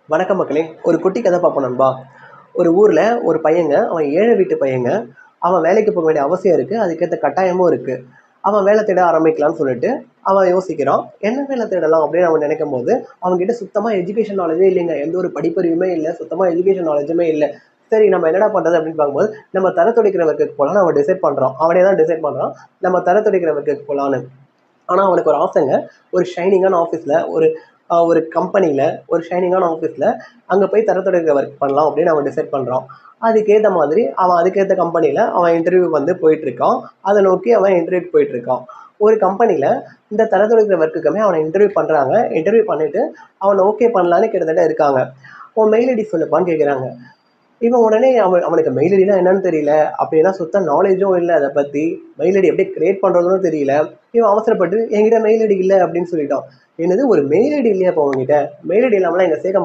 வணக்கம் மக்களே. ஒரு குட்டி கதை பார்ப்போம் நண்பா. ஒரு ஊர்ல ஒரு பையங்க, அவன் ஏழை வீட்டு பையங்க. அவன் வேலைக்கு போக வேண்டிய அவசியம் இருக்கு. அதுக்கேத்த கட்டாயமும் இருக்கு. அவன் வேலை தேட ஆரம்பிக்கலாம்னு சொல்லிட்டு அவன் யோசிக்கிறான். என்ன வேலை தேடலாம் அப்படின்னு அவன் நினைக்கும்போது, அவன்கிட்ட சுத்தமா எஜுகேஷன் நாலேஜே இல்லைங்க. எந்த ஒரு படிப்பறிவுமே இல்ல. சுத்தமா எஜுகேஷன் நாலேஜுமே இல்ல. சரி நம்ம என்னடா பண்றது அப்படின்னு பார்க்கும்போது, நம்ம தர துடைக்கிற ஒர்க்குக்கு போலாம்னு அவன் டிசைட் பண்றான். அவனே தான் டிசைட் பண்றான். நம்ம தர துடைக்கிற ஒர்க்குக்கு போலான்னு. ஆனா அவனுக்கு ஒரு ஆசைங்க. ஒரு ஷைனிங்கான ஆஃபீஸ்ல ஒரு கம்பெனில ஒரு ஷைனிங்கான ஆஃபீஸ்ல அங்க போய் தரத்துடைக்கிற ஒர்க் பண்ணலாம் அப்படின்னு அவன் டிசைட் பண்றான். அதுக்கேத்த மாதிரி அவன் அதுக்கேத்த கம்பெனில அவன் இன்டர்வியூ வந்து போயிட்டு இருக்கான். அதை நோக்கி அவன் இன்டர்வியூ போயிட்டு இருக்கான். ஒரு கம்பெனில இந்த தரத்துடைக்கிற ஒர்க்குக்குமே அவனை இன்டர்வியூ பண்றாங்க. இன்டர்வியூ பண்ணிட்டு அவனை ஓகே பண்ணலான்னு கிட்டத்தட்ட இருக்காங்க. உன் மெயில் ஐடி சொல்லுப்பான்னு கேட்குறாங்க. இவன் உடனே அவனுக்கு மெயில் ஐடினா என்னன்னு தெரியல. அப்படின்னா சுத்த நாலேஜும் இல்லை அதை பத்தி. மெயில் ஐடி எப்படி கிரியேட் பண்றதுன்னு தெரியல. இவன் அவசரப்பட்டு என்கிட்ட மெயில் ஐடி இல்லை அப்படின்னு சொல்லிட்டான். என்னது ஒரு மெயில் ஐடி இல்லையா இப்போ உங்ககிட்ட? மெயில் ஐடி இல்லாமலாம் எங்க சேர்க்க